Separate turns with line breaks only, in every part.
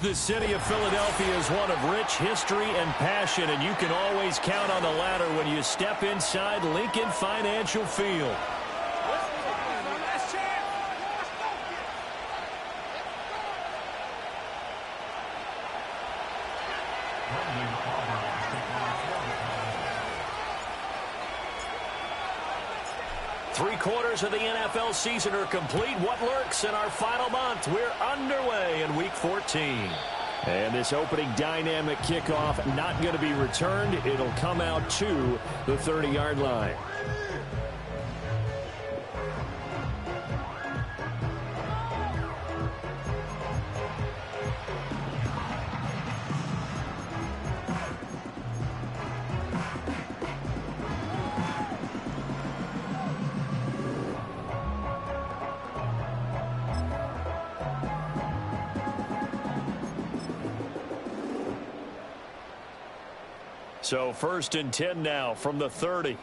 The city of Philadelphia is one of rich history and passion, and you can always count on the latter when you step inside Lincoln Financial Field. Three-quarters of the NFL season are complete. What lurks in our final month? We're underway in Week 14. And this opening dynamic kickoff not going to be returned. It'll come out to the 30-yard line. So 1st and 10 now from the 30.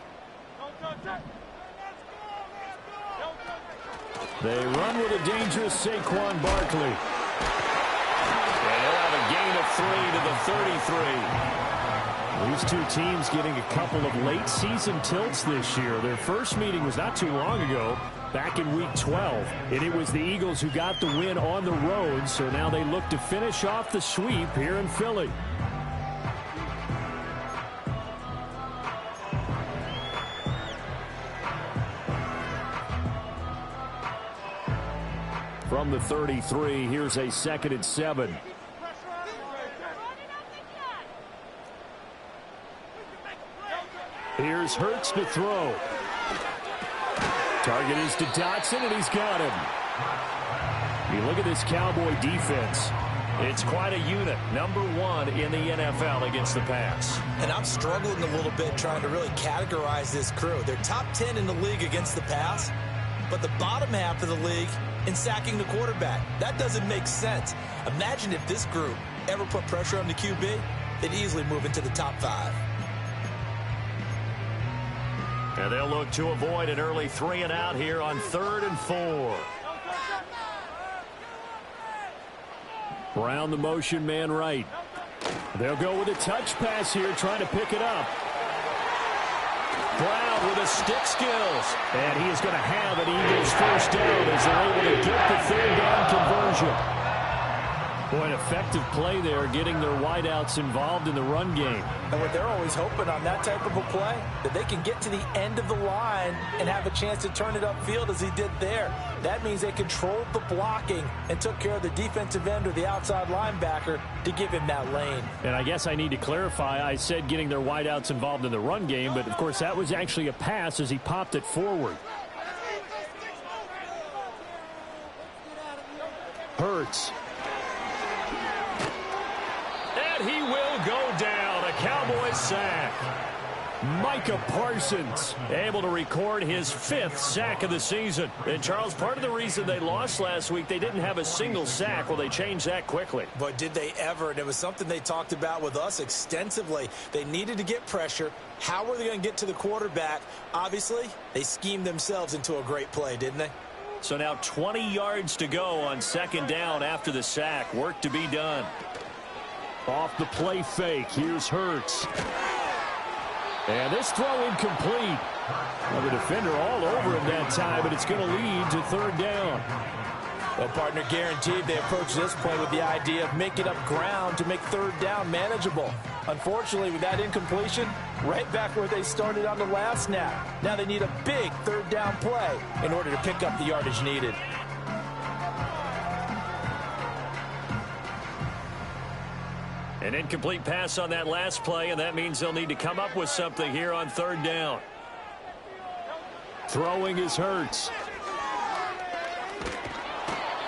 They run with a dangerous Saquon Barkley. And they'll have a gain of 3 to the 33. These two teams getting a couple of late season tilts this year. Their first meeting was not too long ago, back in Week 12. And it was the Eagles who got the win on the road. So now they look to finish off the sweep here in Philly. From the 33, here's a 2nd and 7. Here's Hurts to throw. Target is to Dotson, and he's got him. You look at this Cowboy defense. It's quite a unit. #1 in the NFL against the pass.
And I'm struggling a little bit trying to really categorize this crew. They're top 10 in the league against the pass, but the bottom half of the league in sacking the quarterback. That doesn't make sense. Imagine if this group ever put pressure on the QB, they'd easily move into the top 5.
And they'll look to avoid an early 3 and out here on 3rd and 4. Brown the motion man right. They'll go with a touch pass here, trying to pick it up. Brown with the stick skills. And he is going to have an Eagles first down as they're able to get the 3rd down conversion. Boy, an effective play there, getting their wideouts involved in the run game.
And what they're always hoping on that type of a play, that they can get to the end of the line and have a chance to turn it upfield as he did there. That means they controlled the blocking and took care of the defensive end or the outside linebacker to give him that lane.
And I guess I need to clarify, I said getting their wideouts involved in the run game, but of course that was actually a pass as he popped it forward. Hurts. He will go down. A Cowboys sack. Micah Parsons able to record his 5th sack of the season. And, Charles, part of the reason they lost last week, they didn't have a single sack. Well, they changed that quickly.
But did they ever? And it was something they talked about with us extensively. They needed to get pressure. How were they going to get to the quarterback? Obviously, they schemed themselves into a great play, didn't they?
So now 20 yards to go on 2nd down after the sack. Work to be done. Off the play fake, here's Hurts. And this throw incomplete. Well, the defender all over him that time, but it's going to lead to 3rd down.
Well, partner, guaranteed they approach this play with the idea of making up ground to make 3rd down manageable. Unfortunately, with that incompletion, right back where they started on the last snap. Now they need a big 3rd down play in order to pick up the yardage needed.
An incomplete pass on that last play, and that means they'll need to come up with something here on 3rd down. Throwing is Hurts.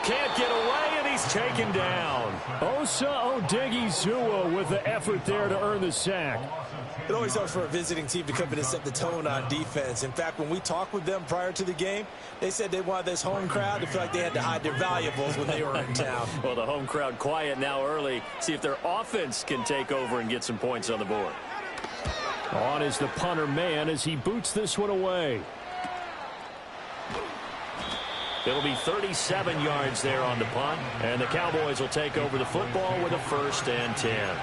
Can't get away, and he's taken down. Osa Odighizuwa with the effort there to earn the sack.
It always helps for a visiting team to come in and set the tone on defense. In fact, when we talked with them prior to the game, they said they wanted this home crowd to feel like they had to hide their valuables when they were in town.
Well, the home crowd quiet now early. See if their offense can take over and get some points on the board. On is the punter man as he boots this one away. It'll be 37 yards there on the punt, and the Cowboys will take over the football with a 1st and 10.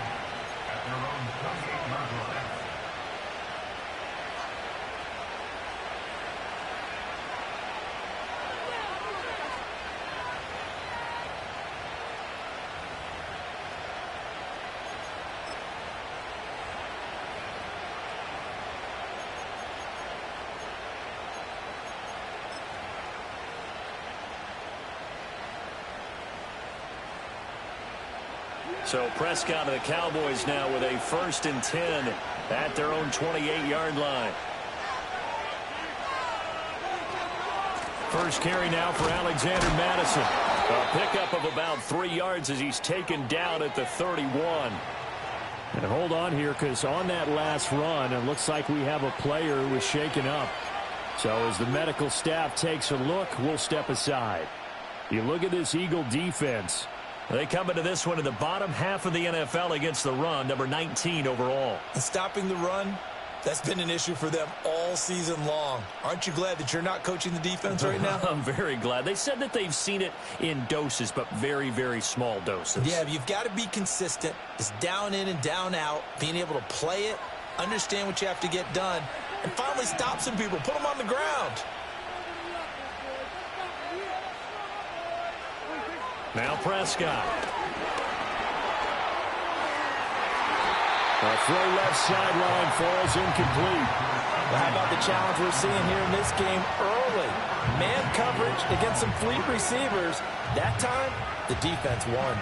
So Prescott and the Cowboys now with a 1st and 10 at their own 28-yard line. First carry now for Alexander Mattison. A pickup of about 3 yards as he's taken down at the 31.
And hold on here, because on that last run, it looks like we have a player who was shaken up. So as the medical staff takes a look, we'll step aside. You look at this Eagle defense.
They come into this one in the bottom half of the NFL against the run, number 19 overall.
And stopping the run, that's been an issue for them all season long. Aren't you glad that you're not coaching the defense right now?
I'm very glad. They said that they've seen it in doses, but very, very small doses.
Yeah, you've got to be consistent. It's down in and down out, being able to play it, understand what you have to get done, and finally stop some people, put them on the ground.
Now Prescott.
A throw left sideline falls incomplete.
Well, how about the challenge we're seeing here in this game early? Man coverage against some fleet receivers. That time, the defense won.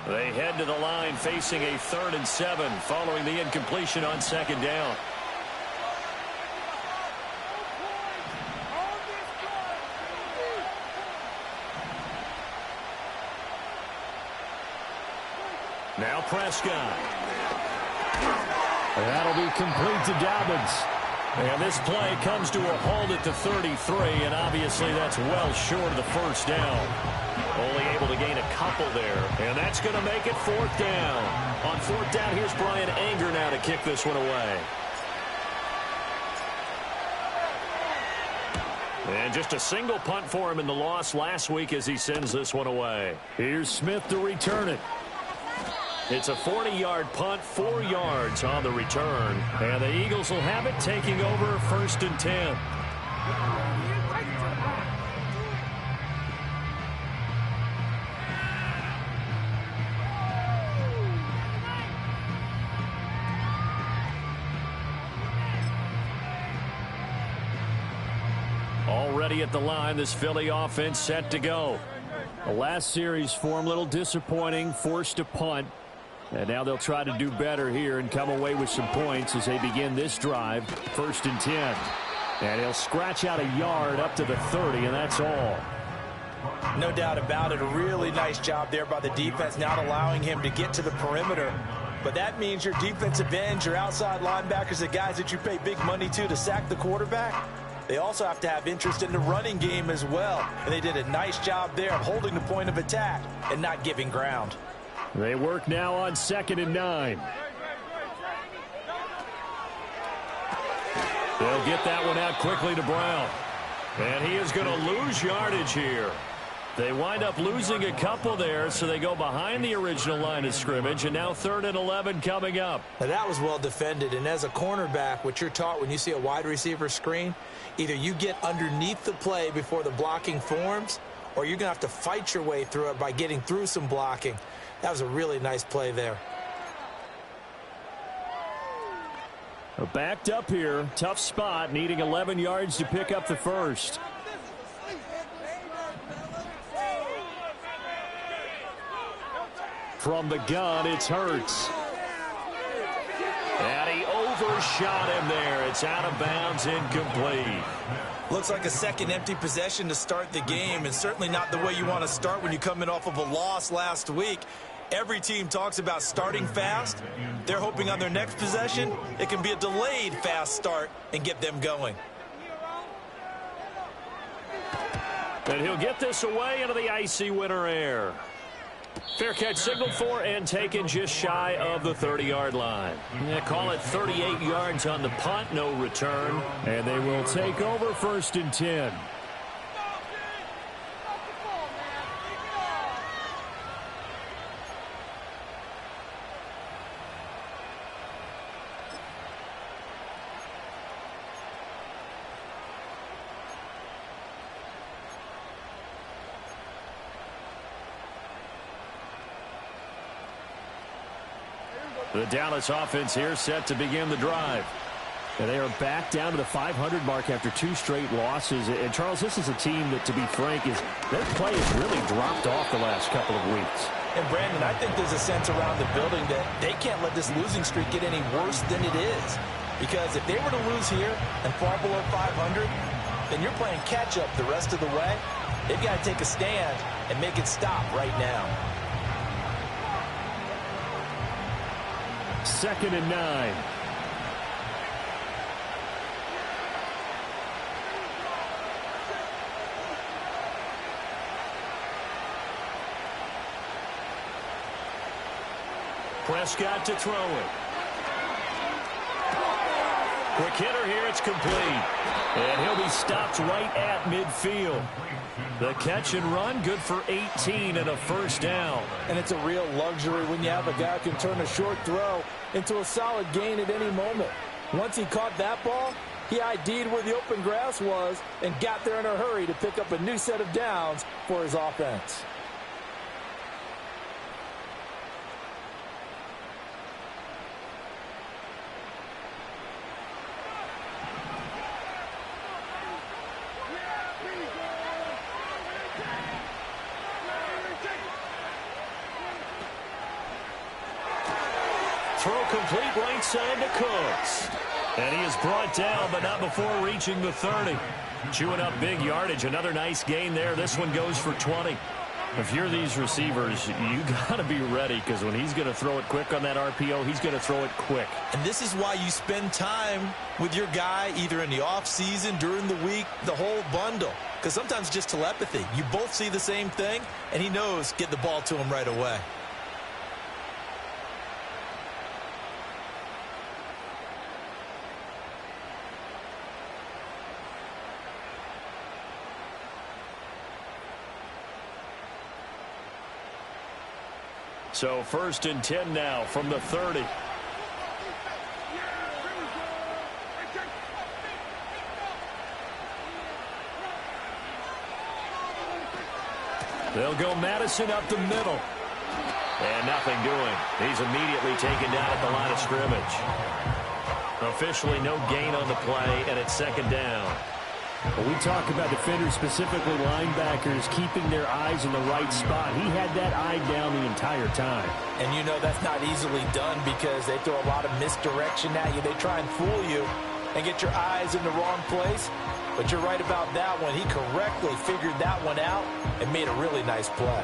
They head to the line facing a 3rd and 7 following the incompletion on 2nd down. Now Prescott.
That'll be complete to Dobbins.
And this play comes to a halt at the 33, and obviously that's well short of the 1st down. Only able to gain a couple there, and that's going to make it 4th down. On 4th down, here's Brian Anger now to kick this one away. And just a single punt for him in the loss last week as he sends this one away.
Here's Smith to return it.
It's a 40-yard punt, 4 yards on the return. And the Eagles will have it, taking over 1st and 10. Already at the line, this Philly offense set to go.
The last series for him, a little disappointing, forced a punt. And now they'll try to do better here and come away with some points as they begin this drive. 1st and 10. And he'll scratch out a yard up to the 30, and that's all.
No doubt about it. A really nice job there by the defense, not allowing him to get to the perimeter. But that means your defensive ends, your outside linebackers, the guys that you pay big money to sack the quarterback, they also have to have interest in the running game as well. And they did a nice job there of holding the point of attack and not giving ground.
They work now on 2nd and 9.
They'll get that one out quickly to Brown. And he is going to lose yardage here. They wind up losing a couple there, so they go behind the original line of scrimmage, and now 3rd and 11 coming up.
Now that was well defended, and as a cornerback, what you're taught when you see a wide receiver screen, either you get underneath the play before the blocking forms, or you're going to have to fight your way through it by getting through some blocking. That was a really nice play there.
Backed up here, tough spot, needing 11 yards to pick up the 1st. From the gun, it's Hurts.
And he overshot him there. It's out of bounds, incomplete.
Looks like a second empty possession to start the game, and certainly not the way you want to start when you come in off of a loss last week. Every team talks about starting fast. They're hoping on their next possession it can be a delayed fast start and get them going.
And he'll get this away into the icy winter air. Fair catch signaled for and taken just shy of the 30-yard line. Yeah, call it 38 yards on the punt, no return.
And they will take over 1st and 10.
The Dallas offense here set to begin the drive.
And they are back down to the 500 mark after 2 straight losses. And, Charles, this is a team that, to be frank, their play has really dropped off the last couple of weeks.
And, Brandon, I think there's a sense around the building that they can't let this losing streak get any worse than it is. Because if they were to lose here and fall below 500, then you're playing catch-up the rest of the way. They've got to take a stand and make it stop right now.
2nd and 9.
Prescott to throw it. Quick hitter here, it's complete. And he'll be stopped right at midfield. The catch and run, good for 18 and a 1st down.
And it's a real luxury when you have a guy who can turn a short throw into a solid gain at any moment. Once he caught that ball, he ID'd where the open grass was and got there in a hurry to pick up a new set of downs for his offense.
Throw complete right side to Cooks. And he is brought down, but not before reaching the 30. Chewing up big yardage. Another nice gain there. This one goes for 20. If you're these receivers, you got to be ready, because when he's going to throw it quick on that RPO, he's going to throw it quick.
And this is why you spend time with your guy either in the offseason, during the week, the whole bundle. Because sometimes just telepathy. You both see the same thing, and he knows get the ball to him right away.
So 1st and 10 now from the 30. They'll go Madison up the middle. And nothing doing. He's immediately taken down at the line of scrimmage. Officially no gain on the play, and it's 2nd down.
When we talk about defenders, specifically linebackers, keeping their eyes in the right spot, he had that eye down the entire time.
And you know that's not easily done because they throw a lot of misdirection at you. They try and fool you and get your eyes in the wrong place. But you're right about that one. He correctly figured that one out and made a really nice play.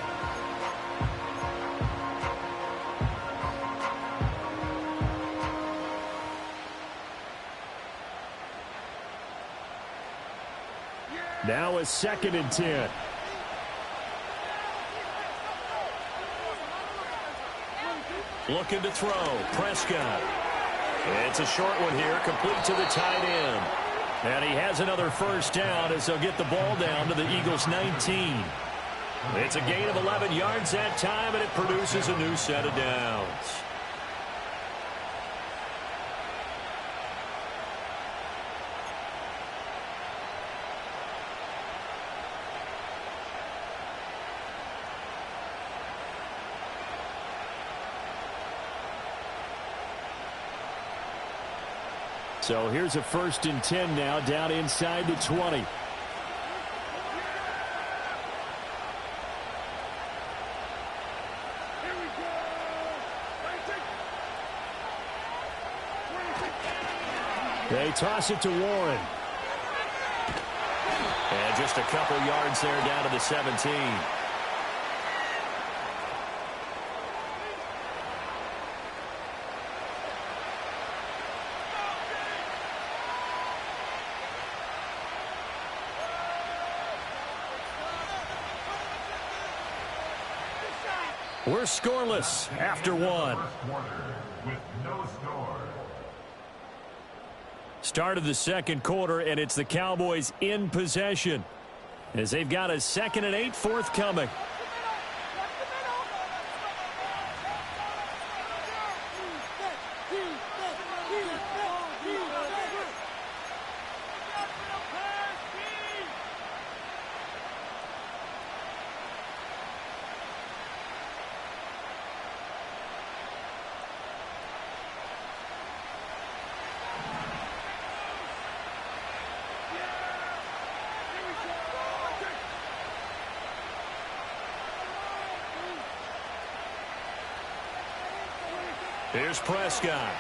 Now a 2nd and 10.
Looking to throw. Prescott. It's a short one here, complete to the tight end. And he has another 1st down as they'll get the ball down to the Eagles' 19. It's a gain of 11 yards that time, and it produces a new set of downs.
So here's a 1st and 10 now, down inside the 20. They toss it to Warren.
And just a couple yards there down to the 17.
We're scoreless after one. Start of the second quarter, and it's the Cowboys in possession as they've got a 2nd and 8 forthcoming. Here's Prescott.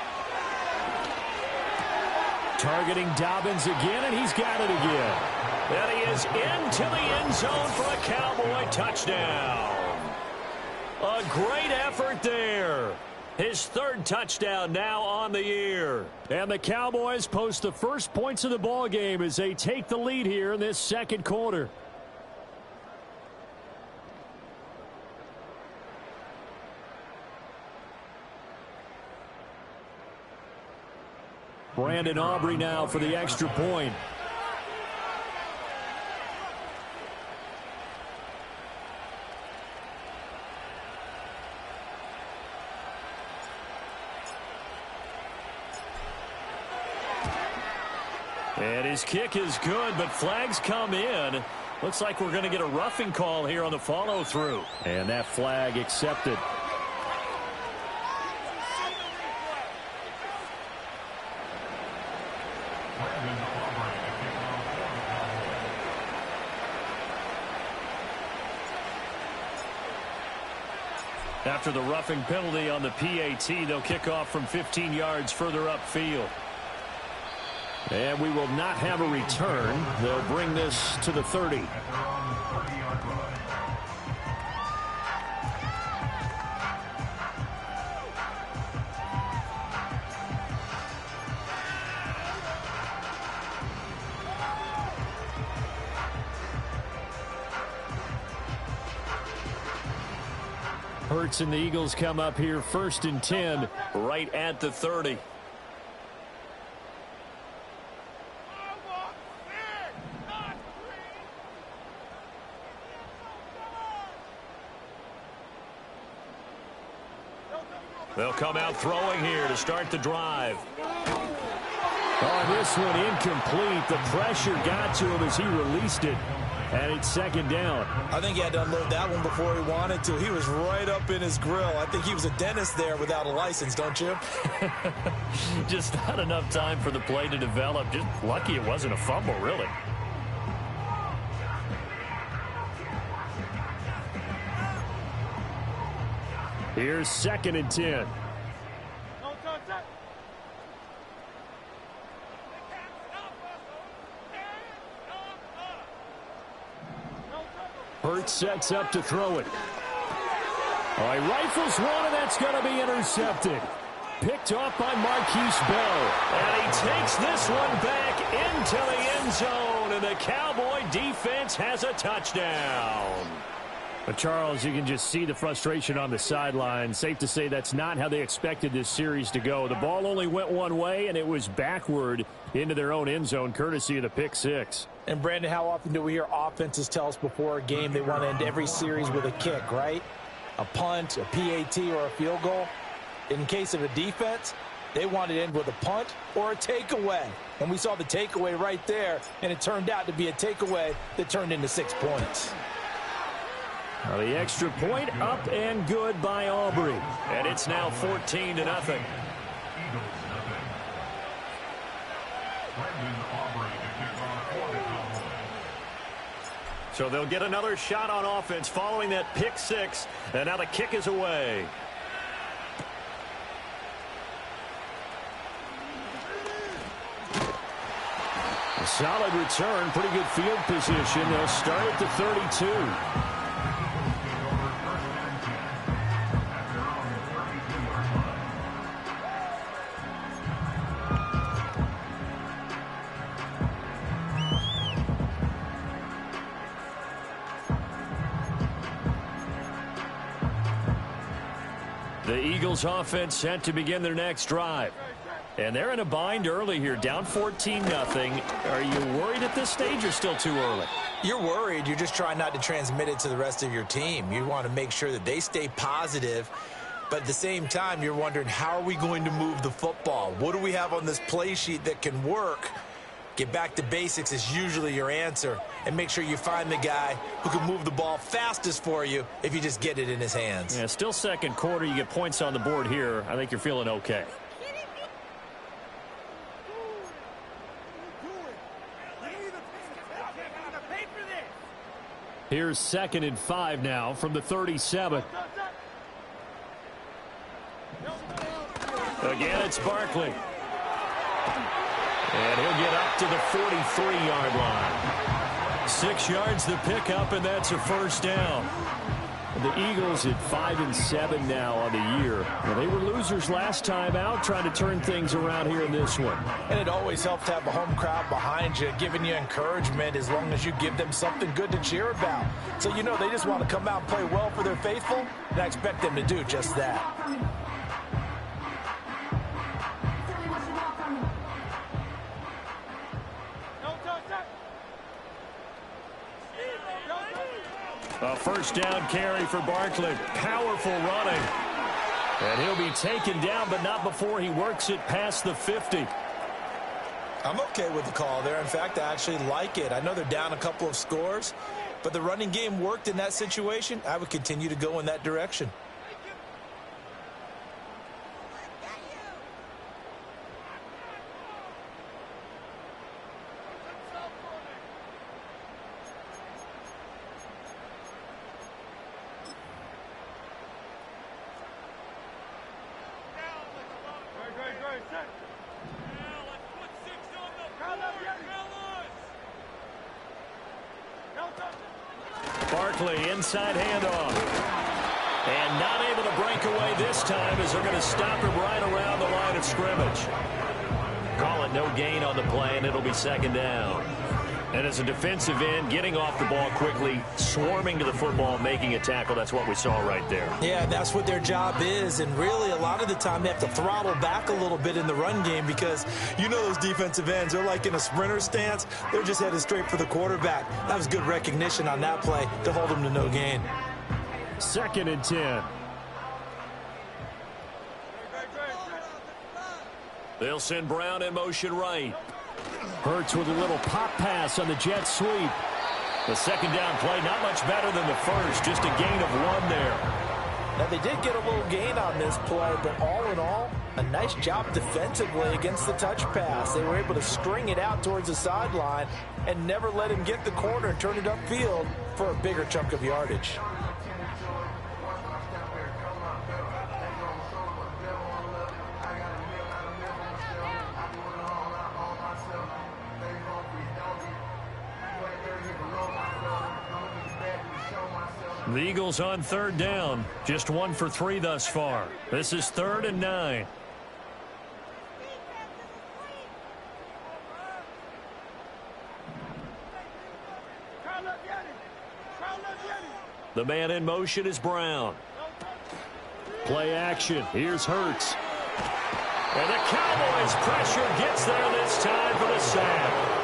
Targeting Dobbins again, and he's got it again. And he is into the end zone for a Cowboy touchdown. A great effort there. His 3rd touchdown now on the year. And the Cowboys post the first points of the ball game as they take the lead here in this second quarter. Brandon Aubrey now for the extra point. And his kick is good, but flags come in. Looks like we're going to get a roughing call here on the follow-through. And that flag accepted. After the roughing penalty on the PAT, they'll kick off from 15 yards further upfield. And we will not have a return. They'll bring this to the 30. Hurts and the Eagles come up here 1st and 10 right at the 30. They'll come out throwing here to start the drive. Oh, this one incomplete. The pressure got to him as he released it. And it's 2nd down.
I think he had to unload that one before he wanted to. He was right up in his grill. I think he was a dentist there without a license, don't you?
Just not enough time for the play to develop. Just lucky it wasn't a fumble, really. Here's 2nd and 10. Hurts sets up to throw it. Oh, he rifles one, and that's going to be intercepted. Picked off by Marquise Bell. And he takes this one back into the end zone, and the Cowboy defense has a touchdown. But Charles, you can just see the frustration on the sideline. Safe to say that's not how they expected this series to go. The ball only went one way, and it was backward into their own end zone, courtesy of the pick six.
And, Brandon, how often do we hear offenses tell us before a game they want to end every series with a kick, right? A punt, a PAT, or a field goal. In case of a defense, they want to end with a punt or a takeaway. And we saw the takeaway right there, and it turned out to be a takeaway that turned into 6 points.
Well, the extra point up and good by Aubrey. And it's now 14-0. So they'll get another shot on offense following that pick six. And now the kick is away. A solid return, pretty good field position. They'll start at the 32. The Eagles offense set to begin their next drive. And they're in a bind early here, down 14-0. Are you worried at this stage or still too early?
You're worried. You're just trying not to transmit it to the rest of your team. You want to make sure that they stay positive. But at the same time, you're wondering, how are we going to move the football? What do we have on this play sheet that can work? Get back to basics is usually your answer. And make sure you find the guy who can move the ball fastest for you if you just get it in his hands.
Yeah, still second quarter. You get points on the board here. I think you're feeling okay. Here's 2nd and 5 now from the 37. Again, it's Barkley. And he'll get up to the 43-yard line. 6 yards the pickup, and that's a first down. The Eagles at 5-7 now on the year. Well, they were losers last time out, trying to turn things around here in this one.
And it always helps to have a home crowd behind you, giving you encouragement as long as you give them something good to cheer about. So you know they just want to come out and play well for their faithful, and I expect them to do just that.
A first down carry for Barkley. Powerful running. And he'll be taken down, but not before he works it past the 50.
I'm okay with the call there. In fact, I actually like it. I know they're down a couple of scores, but the running game worked in that situation. I would continue to go in that direction.
Barkley, inside handoff. And not able to break away this time as they're going to stop him right around the line of scrimmage. Call it no gain on the play, and it'll be 2nd down. And as a defensive end, getting off the ball quickly, swarming to the football, making a tackle, that's what we saw right there.
Yeah, that's what their job is, and really a lot of the time they have to throttle back a little bit in the run game because you know those defensive ends, they're like in a sprinter stance. They're just headed straight for the quarterback. That was good recognition on that play to hold them to no gain.
2nd and 10. They'll send Brown in motion right. Hurts with a little pop pass on the jet sweep. The 2nd down play, not much better than the first, just a gain of 1 there.
Now, they did get a little gain on this play, but all in all, a nice job defensively against the touch pass. They were able to string it out towards the sideline and never let him get the corner and turn it upfield for a bigger chunk of yardage.
The Eagles on 3rd down. Just 1 for 3 thus far. This is 3rd and 9. The man in motion is Brown. Play action. Here's Hurts. And the Cowboys pressure gets there this time for the sack.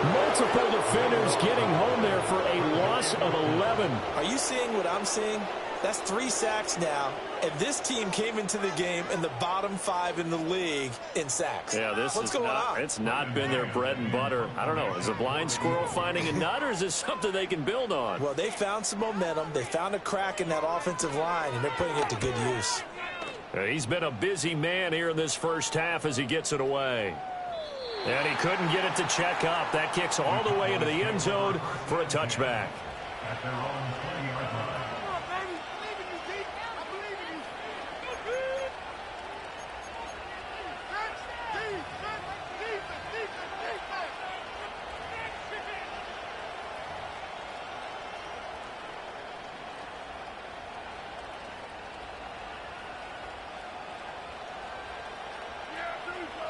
Multiple defenders getting home there for a loss of 11.
Are you seeing what I'm seeing? That's 3 sacks now, and this team came into the game in the bottom 5 in the league in sacks.
Yeah, what's going on? It's not been their bread and butter. I don't know. Is a blind squirrel finding a nut, or is this something they can build on?
Well, they found some momentum. They found a crack in that offensive line, and they're putting it to good use.
He's been a busy man here in this first half as he gets it away. And he couldn't get it to check up. That kicks all the way into the end zone for a touchback.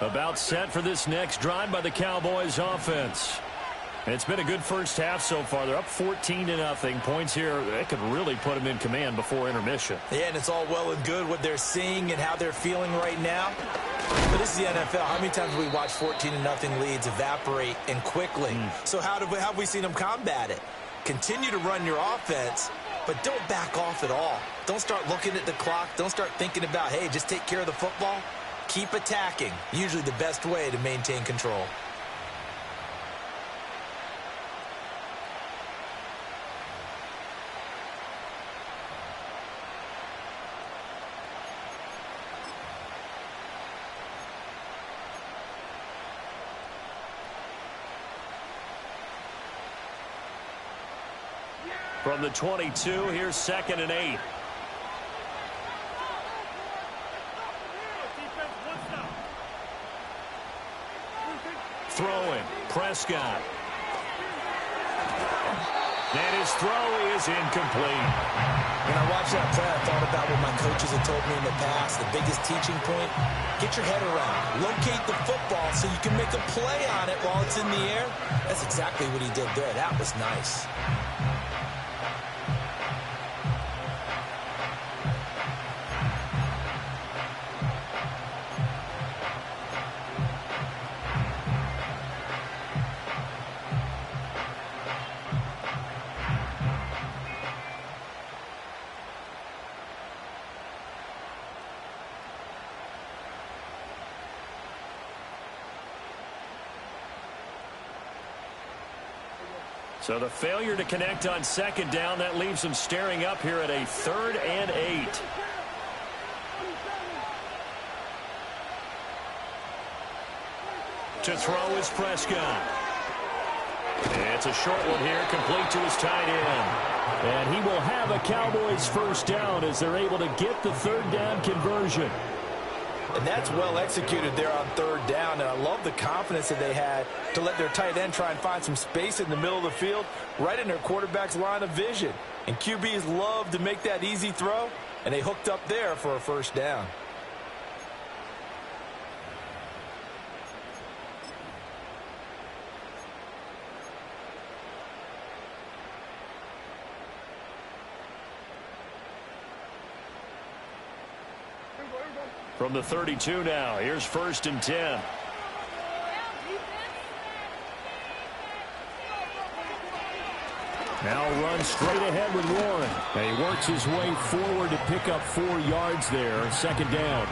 About set for this next drive by the Cowboys offense. And it's been a good first half so far. They're up 14-0. Points here, they could really put them in command before intermission.
Yeah, and it's all well and good what they're seeing and how they're feeling right now. But this is the NFL. How many times have we watched 14-0 leads evaporate and quickly? So how have we seen them combat it? Continue to run your offense, but don't back off at all. Don't start looking at the clock. Don't start thinking about, hey, just take care of the football. Keep attacking. Usually the best way to maintain control.
From the 22, here's 2nd and 8. Throwing, Prescott. And his throw is incomplete.
When I watched that play, I thought about what my coaches had told me in the past. The biggest teaching point, get your head around. Locate the football so you can make a play on it while it's in the air. That's exactly what he did there. That was nice.
So the failure to connect on 2nd down, that leaves them staring up here at a 3rd and 8. To throw is Prescott. It's a short one here, complete to his tight end. And he will have a Cowboys first down as they're able to get the 3rd down conversion.
And that's well executed there on 3rd down. And I love the confidence that they had to let their tight end try and find some space in the middle of the field, right in their quarterback's line of vision. And QBs love to make that easy throw, and they hooked up there for a first down.
From the 32 now, here's 1st and 10. Now runs straight ahead with Warren. And he works his way forward to pick up 4 yards there. 2nd down.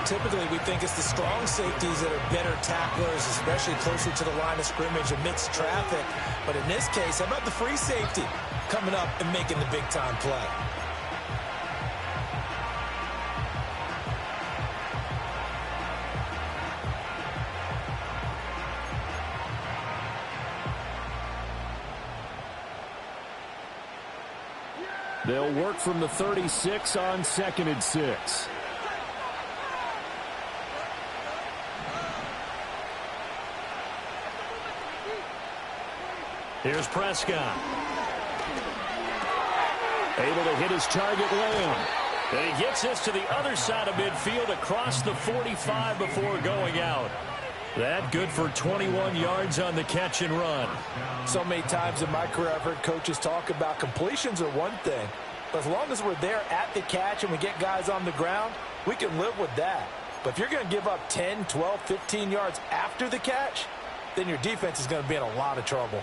Typically, we think it's the strong safeties that are better tacklers, especially closer to the line of scrimmage amidst traffic. But in this case, how about the free safety coming up and making the big-time play?
They'll work from the 36 on 2nd and 6. Here's Prescott. Able to hit his target, Lamb. And he gets this to the other side of midfield across the 45 before going out. That good for 21 yards on the catch and run.
So many times in my career I've heard coaches talk about completions are one thing, but as long as we're there at the catch and we get guys on the ground, we can live with that. But if you're going to give up 10, 12, 15 yards after the catch, then your defense is going to be in a lot of trouble.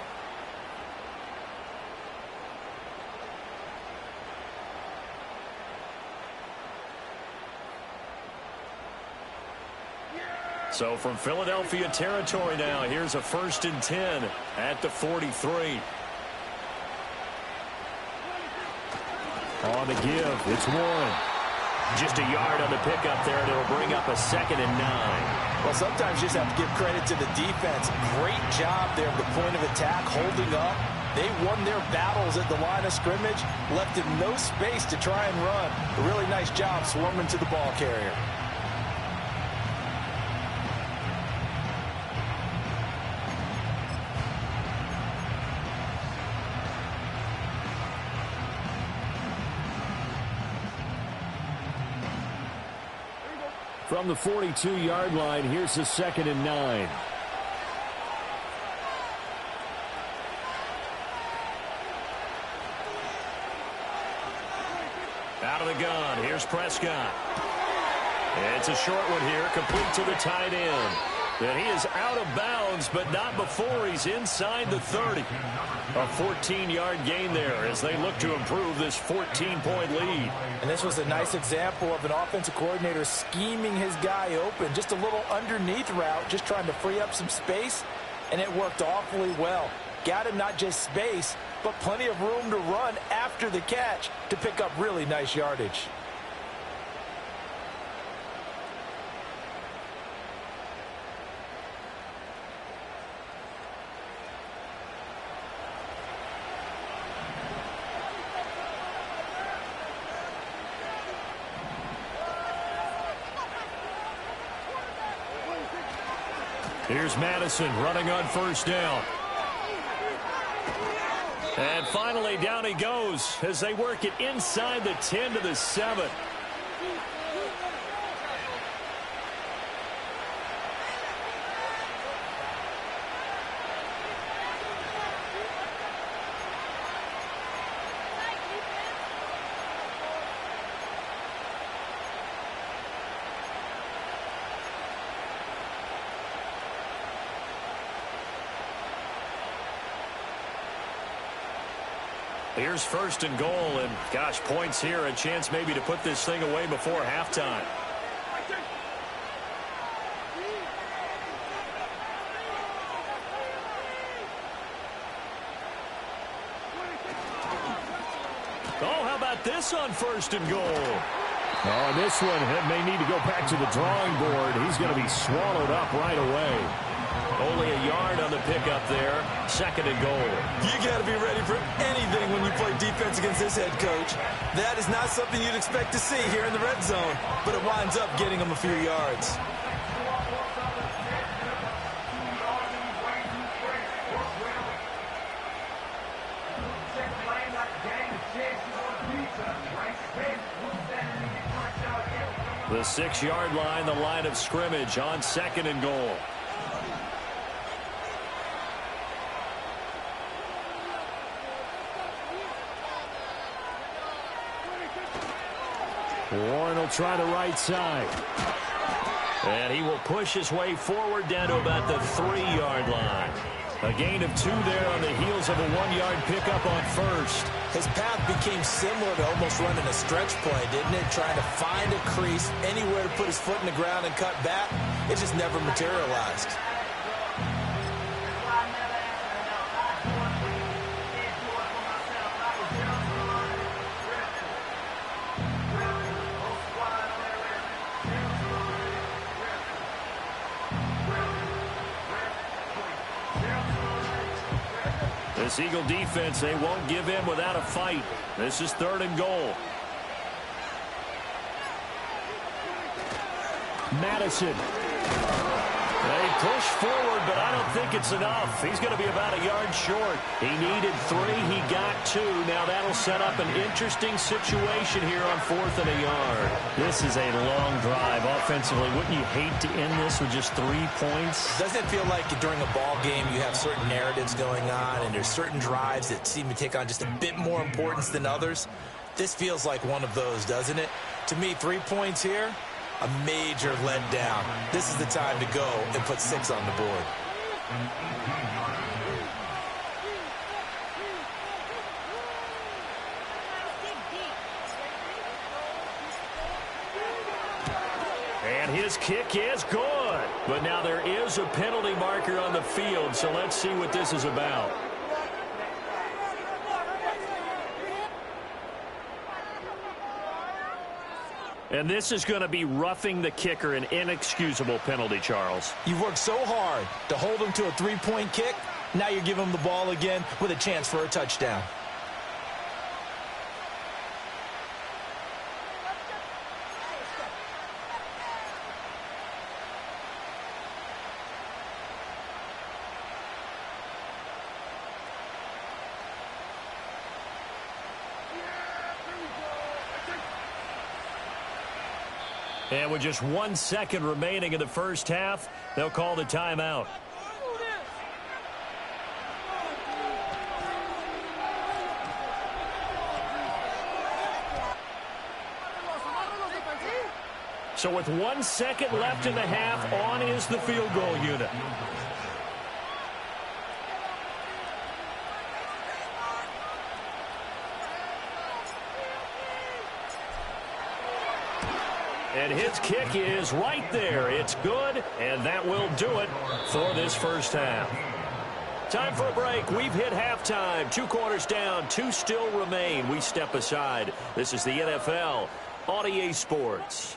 So from Philadelphia territory now, here's a 1st and 10 at the 43. On the give, it's Warren. Just a yard on the pickup there, and it'll bring up a 2nd and 9.
Well, sometimes you just have to give credit to the defense. Great job there at the point of attack, holding up. They won their battles at the line of scrimmage, left him no space to try and run. A really nice job swarming to the ball carrier.
From the 42-yard line, here's the 2nd and 9.
Out of the gun, here's Prescott. It's a short one here, complete to the tight end. And he is out of bounds, but not before he's inside the 30. A 14-yard gain there as they look to improve this 14-point lead.
And this was a nice example of an offensive coordinator scheming his guy open. Just a little underneath route, just trying to free up some space, and it worked awfully well. Got him not just space, but plenty of room to run after the catch to pick up really nice yardage.
Here's Madison running on first down. And finally, down he goes as they work it inside the 10 to the 7. Here's first and goal, and gosh, points here, a chance maybe to put this thing away before halftime. Oh, how about this on first and goal?
Oh, this one may need to go back to the drawing board. He's going to be swallowed up right away.
Only a yard on the pickup there. Second and goal.
You got to be ready for anything when you play defense against this head coach. That is not something you'd expect to see here in the red zone, but it winds up getting them a few yards.
The 6-yard line, the line of scrimmage on second and goal.
Warren will try the right side.
And he will push his way forward down to about the 3-yard line. A gain of 2 there on the heels of a 1-yard pickup on first.
His path became similar to almost running a stretch play, didn't it? Trying to find a crease, anywhere to put his foot in the ground and cut back. It just never materialized.
This Eagle defense, they won't give in without a fight. This is third and goal.
Madison.
They push forward, but I don't think it's enough. He's going to be about a yard short. He needed 3. He got 2. Now that'll set up an interesting situation here on 4th and a yard.
This is a long drive offensively. Wouldn't you hate to end this with just 3 points?
Doesn't it feel like during a ball game you have certain narratives going on and there's certain drives that seem to take on just a bit more importance than others? This feels like one of those, doesn't it? To me, 3 points here, a major letdown. This is the time to go and put 6 on the board.
And his kick is good. But now there is a penalty marker on the field, so let's see what this is about. And this is going to be roughing the kicker, an inexcusable penalty, Charles.
You've worked so hard to hold him to a 3-point kick. Now you give him the ball again with a chance for a touchdown.
And with just 1 second remaining in the first half, they'll call the timeout. So with 1 second left in the half, on is the field goal unit. And his kick is right there. It's good, and that will do it for this first half. Time for a break. We've hit halftime. 2 quarters down, 2 still remain. We step aside. This is the NFL on EA Sports.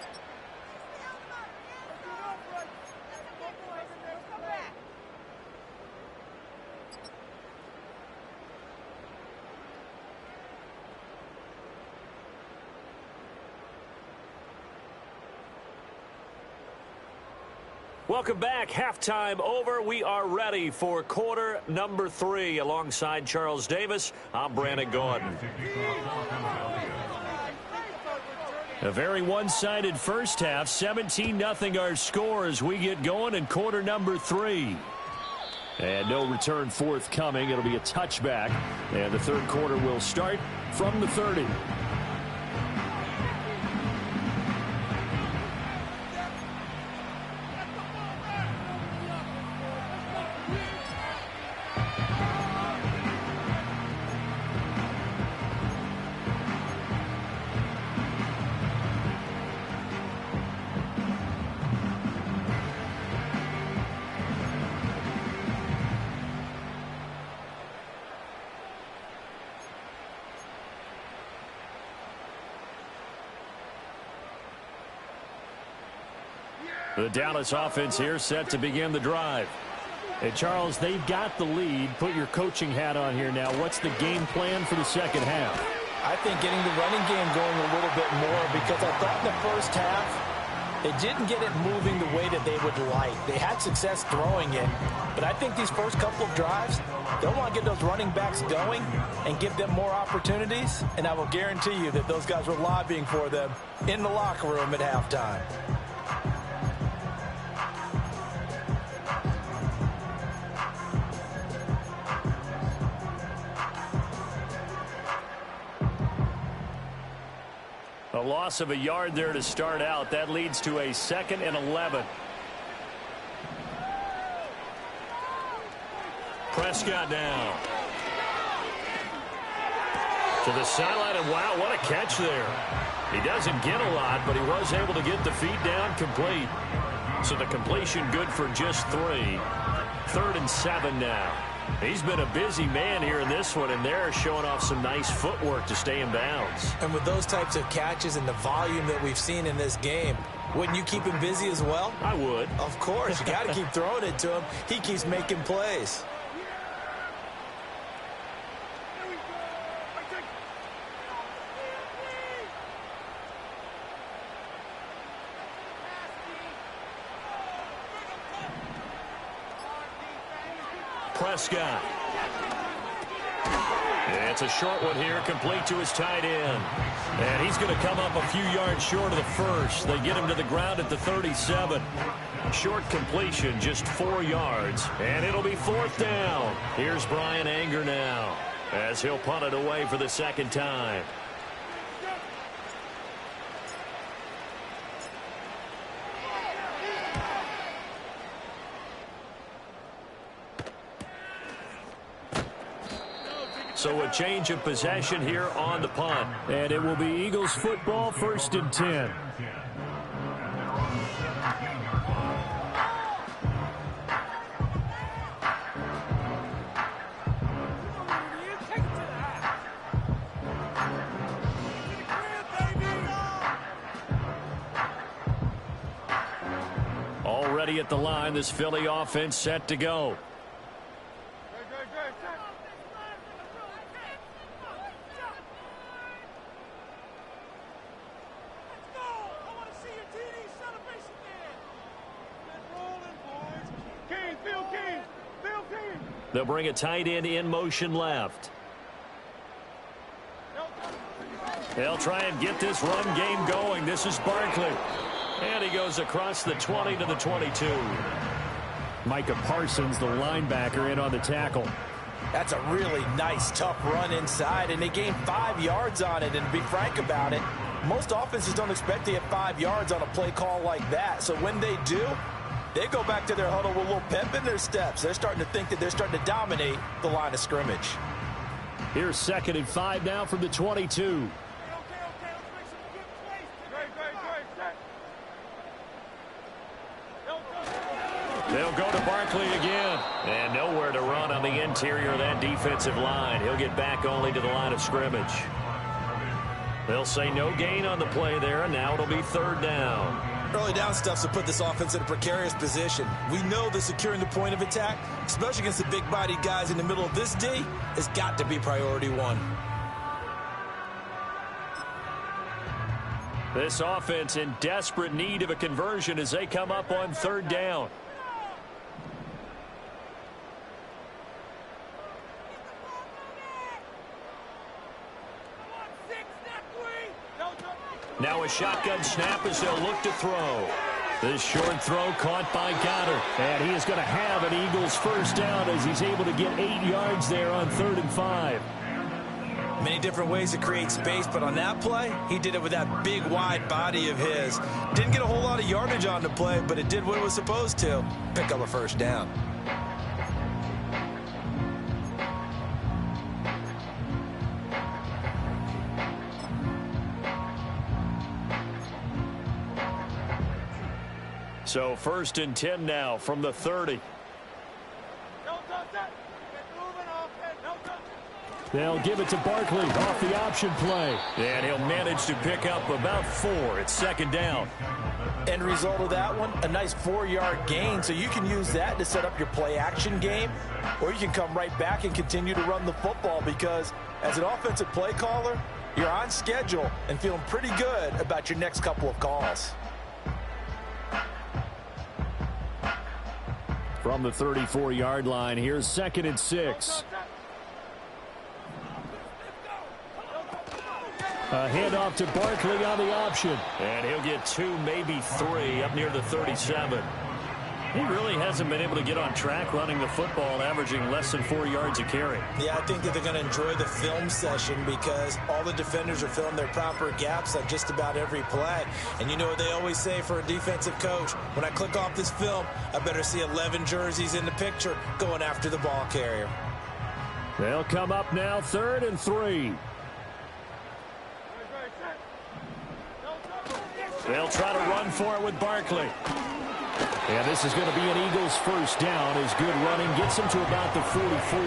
Welcome back. Halftime over. We are ready for quarter number 3. Alongside Charles Davis, I'm Brandon Gaudin. A very one-sided first half. 17-0 our score as we get going in quarter number 3. And no return forthcoming. It'll be a touchback. And the third quarter will start from the 30. The Dallas offense here set to begin the drive.
Hey, Charles, they've got the lead. Put your coaching hat on here now. What's the game plan for the second half?
I think getting the running game going a little bit more, because I thought in the first half they didn't get it moving the way that they would like. They had success throwing it, but I think these first couple of drives, they'll want to get those running backs going and give them more opportunities, and I will guarantee you that those guys were lobbying for them in the locker room at halftime.
A loss of a yard there to start out. That leads to a 2nd and 11. Prescott now. To the sideline, and wow, what a catch there. He doesn't get a lot, but he was able to get the feet down complete. So the completion good for just 3. 3rd and 7 now. He's been a busy man here in this one, and they're showing off some nice footwork to stay in bounds.
And with those types of catches and the volume that we've seen in this game, wouldn't you keep him busy as well?
I would.
Of course. You got to keep throwing it to him. He keeps making plays.
Prescott. It's a short one here, complete to his tight end. And he's going to come up a few yards short of the first. They get him to the ground at the 37. Short completion, just 4 yards. And it'll be 4th down. Here's Bryan Anger now, as he'll punt it away for the 2nd time. So a change of possession here on the punt.
And it will be Eagles football, 1st and 10.
Already at the line, this Philly offense set to go. They'll bring a tight end in motion left. They'll try and get this run game going. This is Barkley. And he goes across the 20 to the 22.
Micah Parsons, the linebacker, in on the tackle.
That's a really nice, tough run inside, and they gained 5 yards on it. And to be frank about it, Most offenses don't expect to get 5 yards on a play call like that. So when they do, they go back to their huddle with a little pep in their steps. They're starting to think that they're starting to dominate the line of scrimmage.
Here's 2nd and 5 now from the 22. They'll go to Barkley again. And nowhere to run on the interior of that defensive line. He'll get back only to the line of scrimmage. They'll say no gain on the play there, and now it'll be 3rd down.
Early down stuff to put this offense in a precarious position. We know that securing the point of attack, especially against the big-bodied guys in the middle of this D, has got to be priority 1.
This offense in desperate need of a conversion as they come up on 3rd down. Now a shotgun snap as they'll look to throw. This short throw caught by Goddard. And he is going to have an Eagles 1st down as he's able to get 8 yards there on 3rd and 5.
Many different ways to create space, but on that play, he did it with that big, wide body of his. Didn't get a whole lot of yardage on the play, but it did what it was supposed to. Pick up a 1st down.
So 1st and 10 now from the 30. They'll give it to Barkley off the option play. And he'll manage to pick up about 4. It's 2nd down.
End result of that one, a nice 4-yard gain. So you can use that to set up your play-action game, or you can come right back and continue to run the football because as an offensive play caller, you're on schedule and feeling pretty good about your next couple of calls.
From the 34-yard line, here's 2nd and 6. A handoff to Barkley on the option. And he'll get 2, maybe 3 up near the 37. He really hasn't been able to get on track running the football, averaging less than 4 yards a carry.
Yeah, I think that they're going to enjoy the film session because all the defenders are filling their proper gaps on just about every play. And you know what they always say for a defensive coach? When I click off this film, I better see 11 jerseys in the picture going after the ball carrier.
They'll come up now 3rd and 3. They'll try to run for it with Barkley. And this is going to be an Eagles 1st down as good running gets them to about the 44.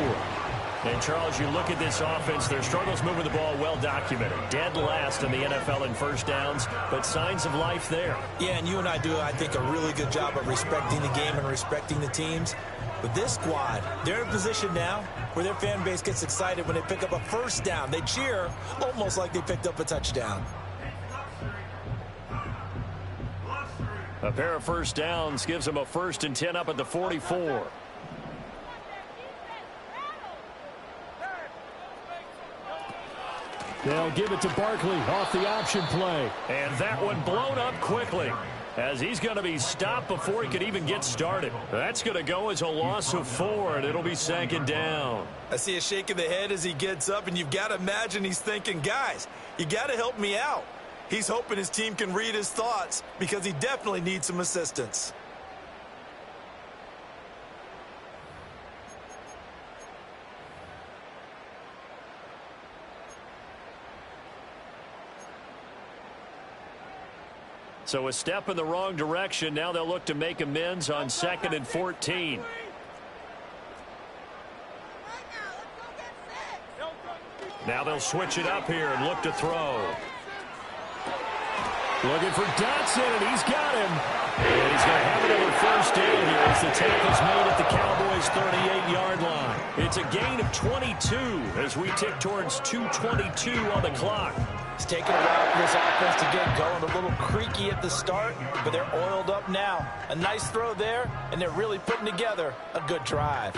And, Charles, you look at this offense, their struggles moving the ball well documented. Dead last in the NFL in 1st downs, but signs of life there.
Yeah, and you and I do, I think, a really good job of respecting the game and respecting the teams. But this squad, they're in a position now where their fan base gets excited when they pick up a 1st down. They cheer almost like they picked up a touchdown.
A pair of 1st downs gives them a 1st and 10 up at the 44. They'll give it to Barkley off the option play. And that one blown up quickly as he's going to be stopped before he could even get started. That's going to go as a loss of 4, and it'll be 2nd down.
I see a shake of the head as he gets up, and you've got to imagine he's thinking, guys, you got to help me out. He's hoping his team can read his thoughts because he definitely needs some assistance.
So a step in the wrong direction. Now they'll look to make amends on 2nd and 14. Now they'll switch it up here and look to throw. Looking for Dotson, and he's got him. And he's going to have another 1st down here as the tackle's made at the Cowboys' 38-yard line. It's a gain of 22 as we tick towards 2:22 on the clock.
It's taken a while for this offense to get going. A little creaky at the start, but they're oiled up now. A nice throw there, and they're really putting together a good drive.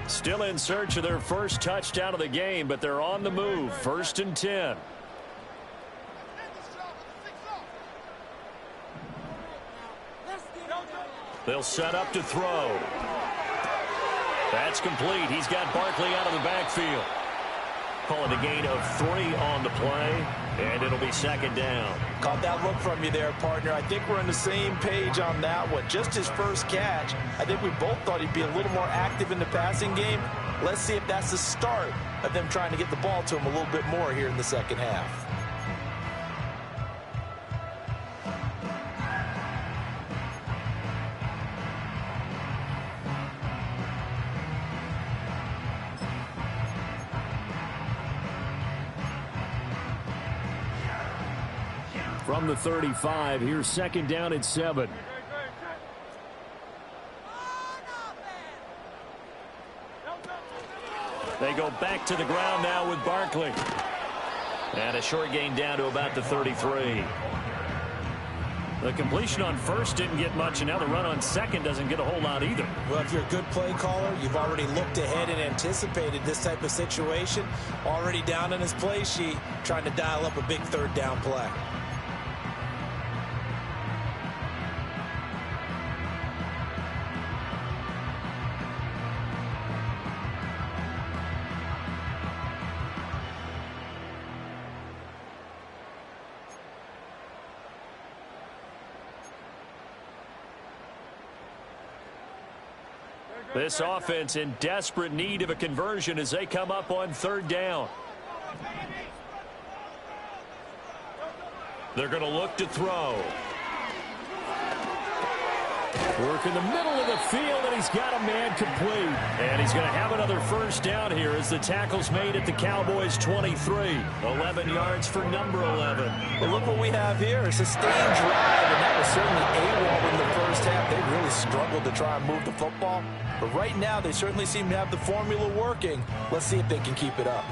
Still in search of their 1st touchdown of the game, but they're on the move. 1st and 10.
They'll set up to throw. That's complete. He's got Barkley out of the backfield. Calling a gain of 3 on the play, and it'll be second down.
Caught that look from you there, partner. I think we're on the same page on that one. Just his first catch, I think we both thought he'd be a little more active in the passing game. Let's see if that's the start of them trying to get the ball to him a little bit more here in the second half.
From the 35, here's second down and 7.
They go back to the ground now with Barkley. And a short gain down to about the 33. The completion on first didn't get much, and now the run on second doesn't get a whole lot either.
Well, if you're a good play caller, you've already looked ahead and anticipated this type of situation. Already down on his play sheet, trying to dial up a big third down play.
This offense in desperate need of a conversion as they come up on third down. They're going to look to throw.
Work in the middle of the field, and he's got a man complete.
And he's going to have another first down here as the tackle's made at the Cowboys' 23. 11 yards for number 11.
Well, look what we have here. A sustained drive, and that was certainly AWOL in the first half. They really struggled to try and move the football. But right now, they certainly seem to have the formula working. Let's see if they can keep it up.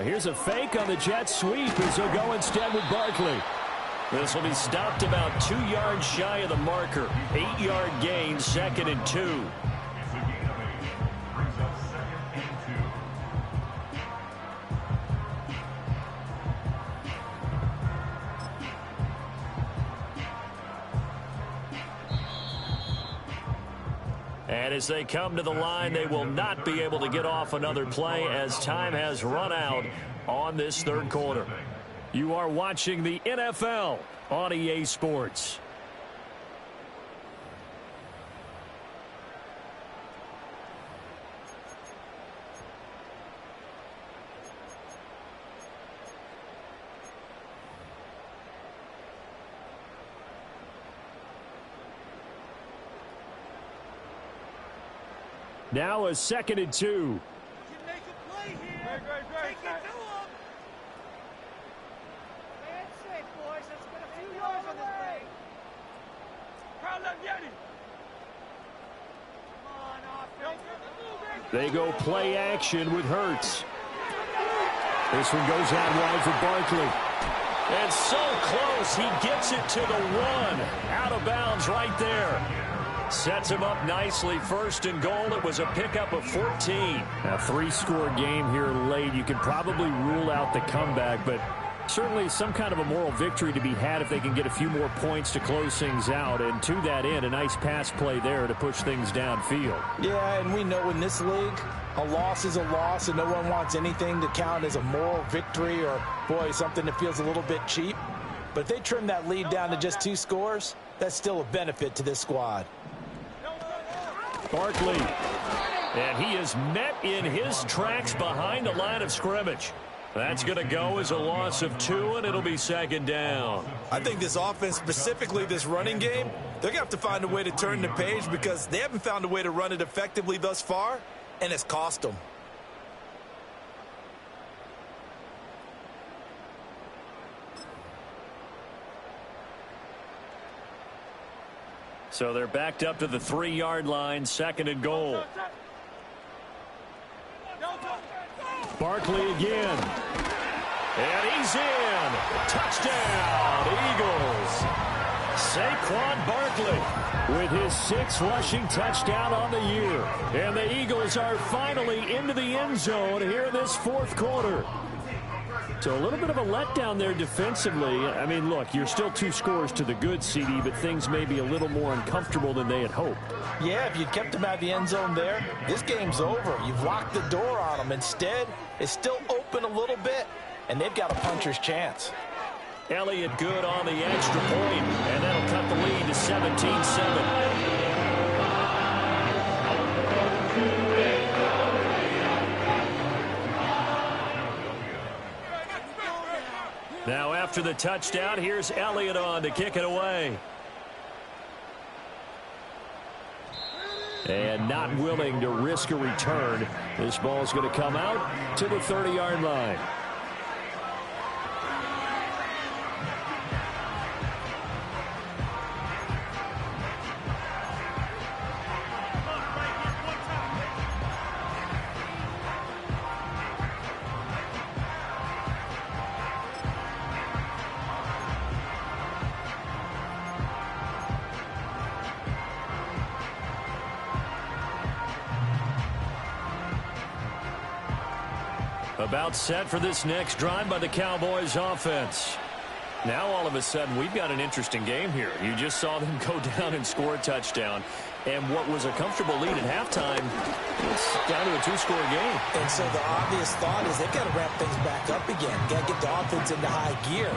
Here's a fake on the jet sweep as he'll go instead with Barkley.
This will be stopped about 2 yards shy of the marker. 8-yard gain, 2nd and 2. And as they come to the line, they will not be able to get off another play as time has run out on this third quarter. You are watching the NFL on EA Sports.
Now a 2nd and 2. They go play action with Hurts. This one goes out wide for Barkley.
And so close, he gets it to the 1. Out of bounds right there. Sets him up nicely. 1st and goal. It was a pickup of 14.
A 3-score game here late. You can probably rule out the comeback, but certainly some kind of a moral victory to be had if they can get a few more points to close things out. And to that end, a nice pass play there to push things downfield.
Yeah, and we know in this league, a loss is a loss, and no one wants anything to count as a moral victory or, boy, something that feels a little bit cheap. But if they trim that lead down to just 2 scores, that's still a benefit to this squad.
Barkley.
And he is met in his tracks behind the line of scrimmage. That's going to go as a loss of 2, and it'll be 2nd down.
I think this offense, specifically this running game, they're going to have to find a way to turn the page because they haven't found a way to run it effectively thus far, and it's cost them.
So they're backed up to the 3-yard line, 2nd and goal.
Barkley again.
And he's in. Touchdown, Eagles.
Saquon Barkley with his 6th rushing touchdown on the year. And the Eagles are finally into the end zone here in this 4th quarter. So a little bit of a letdown there defensively. I mean, look, you're still 2 scores to the good, CD, but things may be a little more uncomfortable than they had hoped.
Yeah, if you'd kept them out of the end zone there, this game's over. You've locked the door on them. Instead, it's still open a little bit, and they've got a puncher's chance.
Elliott good on the extra point, and that'll cut the lead to 17-7. Now after the touchdown, here's Elliott on to kick it away. And not willing to risk a return. This ball's going to come out to the 30-yard line. About set for this next drive by the Cowboys offense. Now all of a sudden we've got an interesting game here. You just saw them go down and score a touchdown. And what was a comfortable lead at halftime, it's down to a 2-score game.
And so the obvious thought is they've got to ramp things back up again. Got to get the offense into high gear.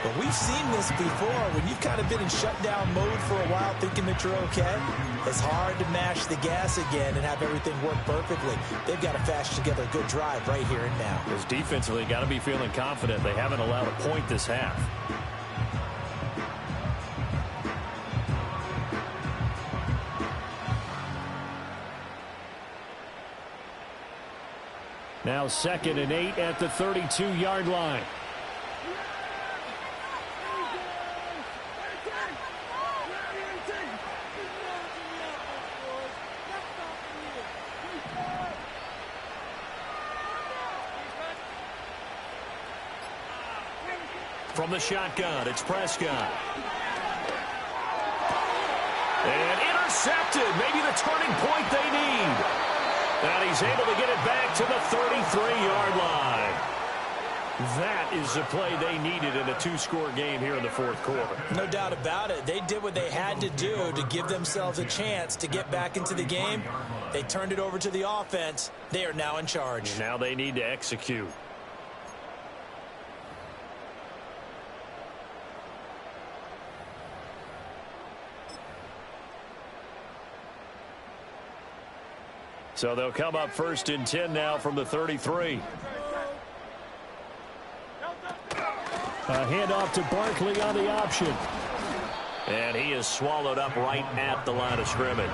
But we've seen this before. When you've kind of been in shutdown mode for a while thinking that you're okay, it's hard to mash the gas again and have everything work perfectly. They've got to fashion together a good drive right here and now.
Because defensively, got to be feeling confident. They haven't allowed a point this half. Now 2nd and 8 at the 32-yard line. From the shotgun, it's Prescott. And intercepted. Maybe the turning point they need. And he's able to get it back to the 33-yard line. That is the play they needed in a 2-score game here in the 4th quarter.
No doubt about it. They did what they had to do to give themselves a chance to get back into the game. They turned it over to the offense. They are now in charge.
Now they need to execute. So they'll come up 1st and 10 now from the 33. A handoff to Barkley on the option. And he is swallowed up right at the line of scrimmage.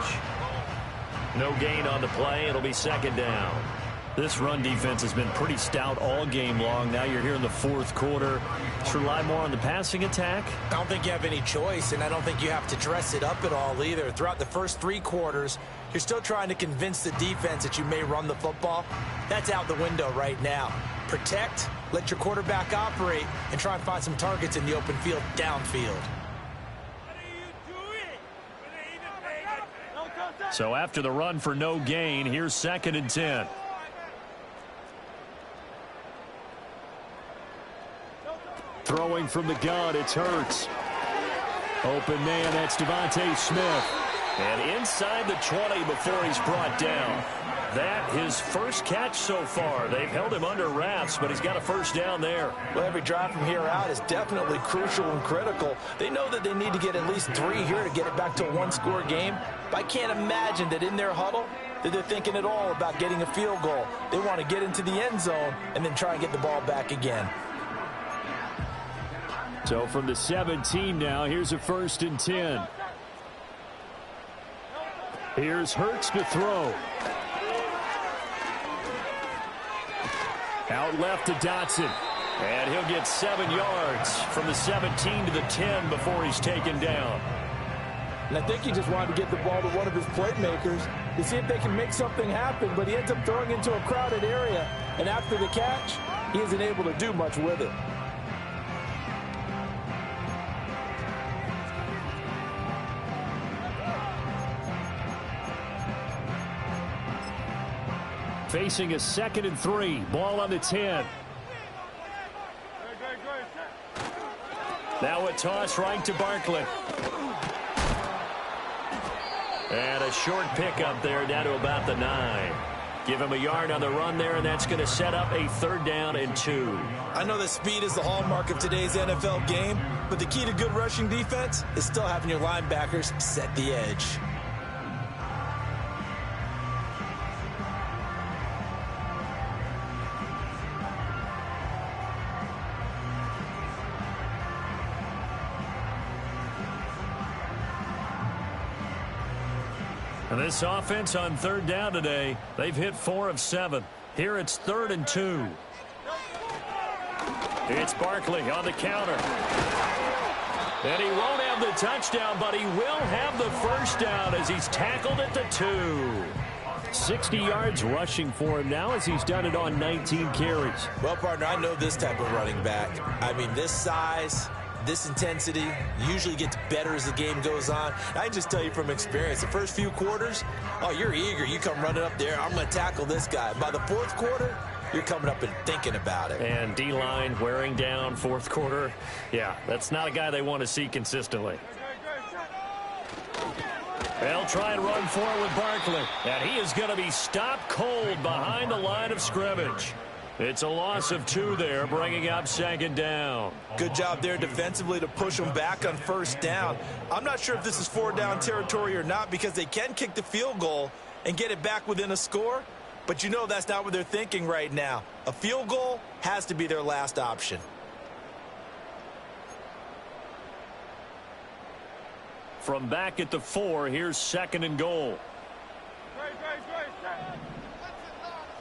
No gain on the play. It'll be 2nd down. This run defense has been pretty stout all game long. Now you're here in the 4th quarter. Let's rely more on the passing attack.
I don't think you have any choice, and I don't think you have to dress it up at all either. Throughout the first 3 quarters, you're still trying to convince the defense that you may run the football. That's out the window right now. Protect, let your quarterback operate, and try and find some targets in the open field downfield.
So after the run for no gain, here's 2nd and 10. Throwing from the gun, it's Hurts. Open man, that's Devontae Smith. And inside the 20 before he's brought down. That his first catch so far. They've held him under wraps, but he's got a 1st down there.
Well, every drive from here out is definitely crucial and critical. They know that they need to get at least 3 here to get it back to a 1-score game. But I can't imagine that in their huddle that they're thinking at all about getting a field goal. They want to get into the end zone and then try and get the ball back again.
So from the 17 now, here's a 1st and 10. Here's Hurts to throw. Out left to Dotson. And he'll get 7 yards from the 17 to the 10 before he's taken down.
And I think he just wanted to get the ball to one of his playmakers to see if they can make something happen, but he ends up throwing into a crowded area. And after the catch, he isn't able to do much with it.
Facing a 2nd and 3. Ball on the 10. Now a toss right to Barkley. And a short pickup there down to about the 9. Give him a yard on the run there, and that's going to set up a 3rd down and 2.
I know that speed is the hallmark of today's NFL game, but the key to good rushing defense is still having your linebackers set the edge.
And this offense on 3rd down today, they've hit 4 of 7. Here it's 3rd and 2. It's Barkley on the counter. And he won't have the touchdown, but he will have the 1st down as he's tackled at the 2. 60 yards rushing for him now as he's done it on 19 carries.
Well, partner, I know this type of running back. I mean, this size, this intensity usually gets better as the game goes on. I can just tell you from experience, the first few quarters, oh, you're eager. You come running up there, I'm going to tackle this guy. By the 4th quarter, you're coming up and thinking about it.
And D-line wearing down 4th quarter. Yeah, that's not a guy they want to see consistently. They'll try and run forward with Barkley. And he is going to be stopped cold behind the line of scrimmage. It's a loss of 2 there, bringing up 2nd down.
Good job there defensively to push them back on 1st down. I'm not sure if this is 4 down territory or not because they can kick the field goal and get it back within a score. But you know that's not what they're thinking right now. A field goal has to be their last option.
From back at the 4, here's 2nd and goal.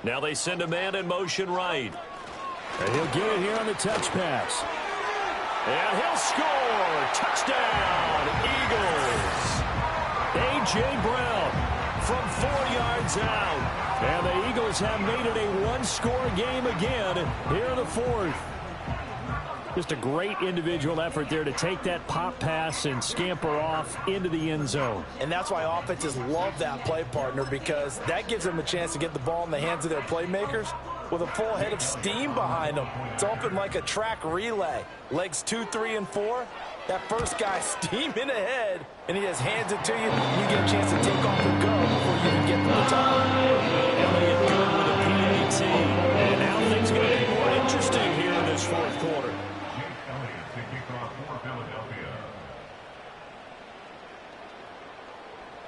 Now they send a man in motion right. And he'll get it here on the touch pass. And he'll score. Touchdown, Eagles. A.J. Brown from 4 yards out. And the Eagles have made it a 1-score game again here in the 4th. Just a great individual effort there to take that pop pass and scamper off into the end zone.
And that's why offenses love that play, partner, because that gives them a chance to get the ball in the hands of their playmakers with a full head of steam behind them. It's often like a track relay. Legs 2, 3, and 4. That first guy steaming ahead, and he just hands it to you. You get a chance to take off and go before you can get to the top.
Elliott good with a PAT. And now things going to be more interesting here in this 4th quarter.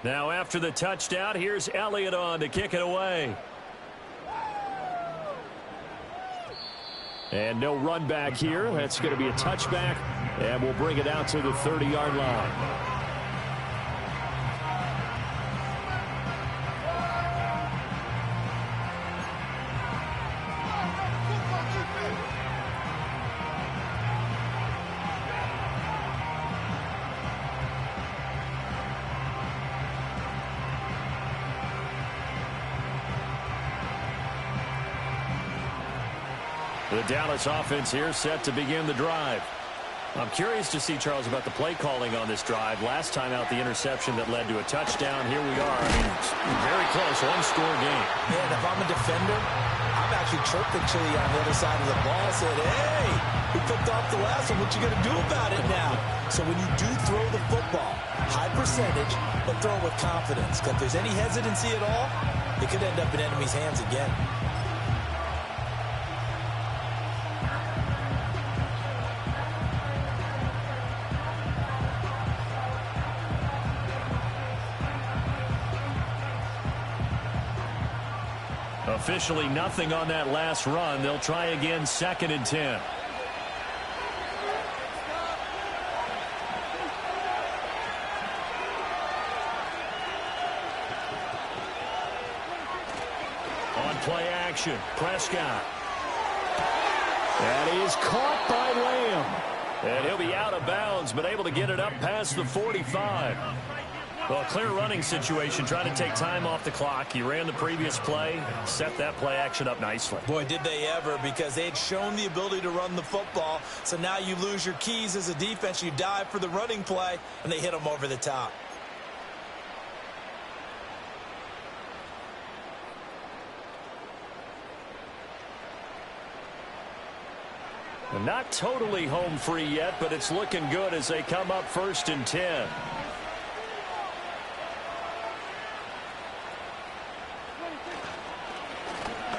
Now after the touchdown, here's Elliott on to kick it away. And no run back here. That's going to be a touchback, and we'll bring it out to the 30-yard line. The Dallas offense here set to begin the drive. I'm curious to see, Charles, about the play calling on this drive. Last time out, the interception that led to a touchdown. Here we are. I mean, it's very close, 1-score game.
Man, if I'm a defender, I'm actually chirping Chili on the other side of the ball. I said, hey, we picked off the last one. What you going to do about it now? So when you do throw the football, high percentage, but throw it with confidence. Because if there's any hesitancy at all, it could end up in enemy's hands again.
Officially nothing on that last run. They'll try again, 2nd and 10. On play action, Prescott. And he is caught by Lamb. And he'll be out of bounds, but able to get it up past the 45. Well, a clear running situation, trying to take time off the clock. He ran the previous play, set that play action up nicely.
Boy, did they ever, because they had shown the ability to run the football. So now you lose your keys as a defense. You dive for the running play, and they hit them over the top.
And not totally home free yet, but it's looking good as they come up 1st and 10.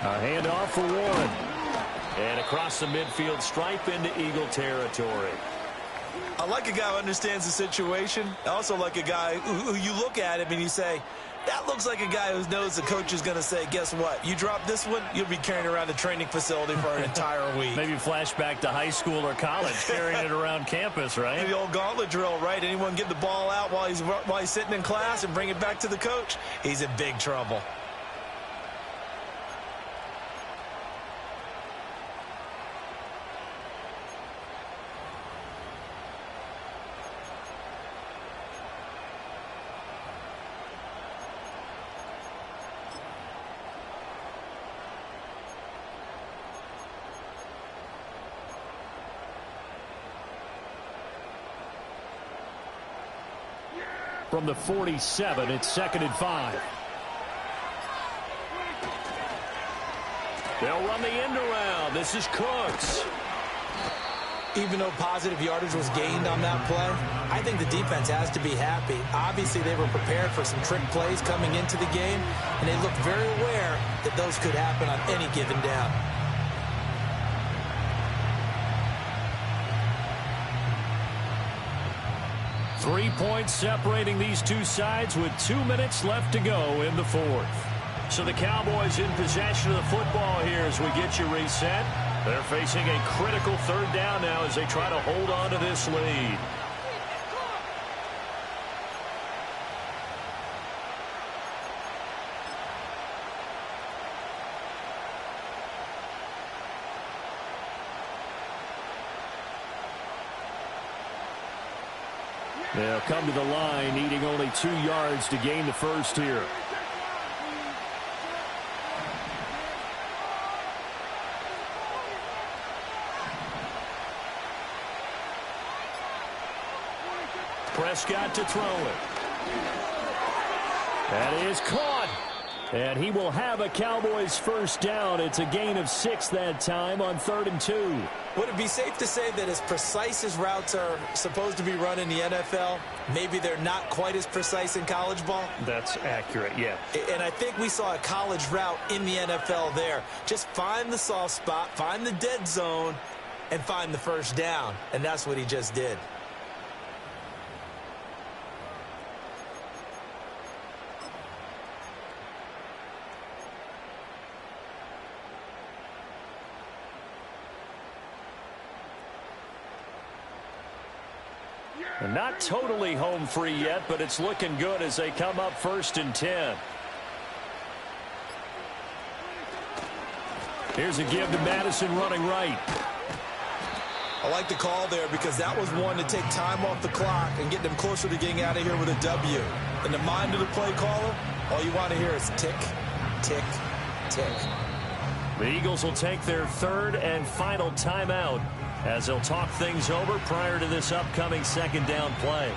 A handoff for Warren. And across the midfield stripe into Eagle territory.
I like a guy who understands the situation. I also like a guy who you look at him and you say, that looks like a guy who knows the coach is going to say, guess what? You drop this one, you'll be carrying around the training facility for an entire week.
Maybe flashback to high school or college, carrying it around campus, right?
The old gauntlet drill, right? Anyone get the ball out while he's sitting in class and bring it back to the coach? He's in big trouble.
From the 47, it's 2nd and 5. They'll run the end around. This is Cooks.
Even though positive yardage was gained on that play, I think the defense has to be happy. Obviously, they were prepared for some trick plays coming into the game, and they looked very aware that those could happen on any given down.
Three points separating these two sides with 2 minutes left to go in the 4th. So the Cowboys in possession of the football here as we get you reset. They're facing a critical 3rd down now as they try to hold on to this lead. They'll come to the line, needing only 2 yards to gain the first here. Prescott to throw it. That is caught. And he will have a Cowboys first down. It's a gain of 6 that time on 3rd and 2.
Would it be safe to say that as precise as routes are supposed to be run in the NFL, maybe they're not quite as precise in college ball?
That's accurate, yeah.
And I think we saw a college route in the NFL there. Just find the soft spot, find the dead zone, and find the first down. And that's what he just did.
And not totally home free yet, but it's looking good as they come up 1st and 10. Here's a give to Madison running right.
I like the call there because that was one to take time off the clock and get them closer to getting out of here with a W. In the mind of the play caller, all you want to hear is tick, tick, tick.
The Eagles will take their 3rd and final timeout as they'll talk things over prior to this upcoming 2nd down play.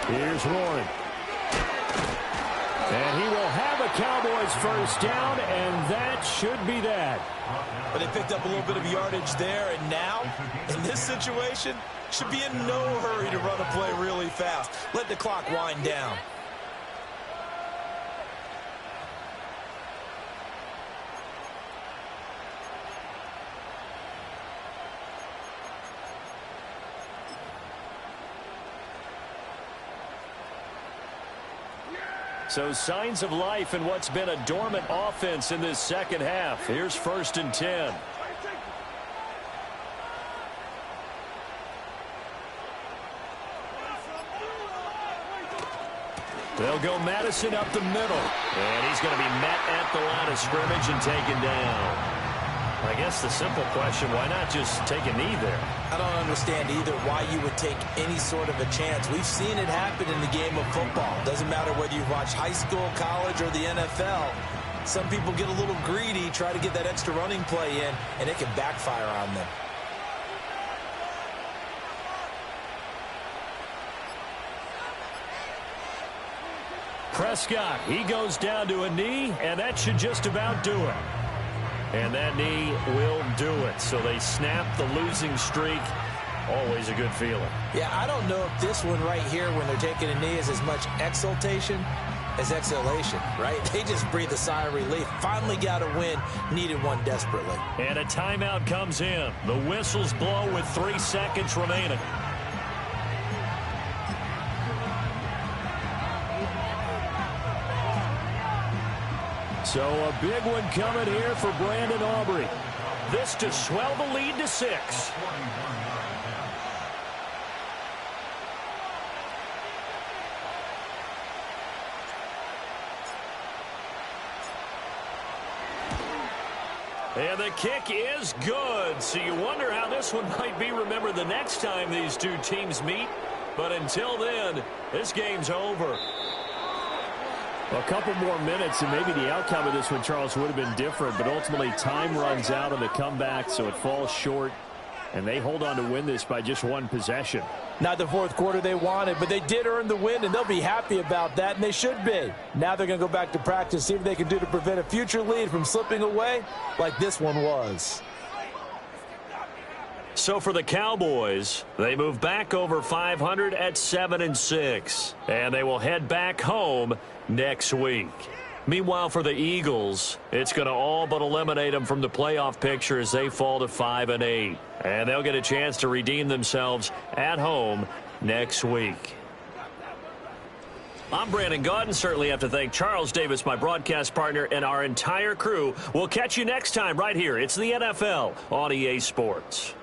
Here's Warren. And he will have a Cowboys first down, and that should be that.
But they picked up a little bit of yardage there, and now, in this situation, should be in no hurry to run a play really fast. Let the clock wind down.
So signs of life in what's been a dormant offense in this second half. Here's 1st and 10. They'll go Madison up the middle.
And he's going to be met at the line of scrimmage and taken down. I guess the simple question, why not just take a knee there?
I don't understand either why you would take any sort of a chance. We've seen it happen in the game of football. Doesn't matter whether you watch high school, college, or the NFL. Some people get a little greedy, try to get that extra running play in, and it can backfire on them.
Prescott, he goes down to a knee, and that should just about do it. And that knee will do it. So they snap the losing streak. Always a good feeling.
Yeah, I don't know if this one right here, when they're taking a knee, is as much exultation as exhalation, right? They just breathe a sigh of relief. Finally got a win. Needed one desperately.
And a timeout comes in. The whistles blow with 3 seconds remaining. So a big one coming here for Brandon Aubrey. This to swell the lead to 6. And the kick is good. So you wonder how this one might be remembered the next time these two teams meet. But until then, this game's over. A couple more minutes, and maybe the outcome of this one, Charles, would have been different. But ultimately, time runs out on the comeback, so it falls short. And they hold on to win this by just 1 possession.
Not the fourth quarter they wanted, but they did earn the win, and they'll be happy about that, and they should be. Now they're going to go back to practice, see what they can do to prevent a future lead from slipping away like this one was.
So for the Cowboys, they move back over 500 at 7-6. And they will head back home next week. Meanwhile, for the Eagles, it's going to all but eliminate them from the playoff picture as they fall to 5-8. And they'll get a chance to redeem themselves at home next week. I'm Brandon Gaudin. Certainly have to thank Charles Davis, my broadcast partner, and our entire crew. We'll catch you next time right here. It's the NFL on EA Sports.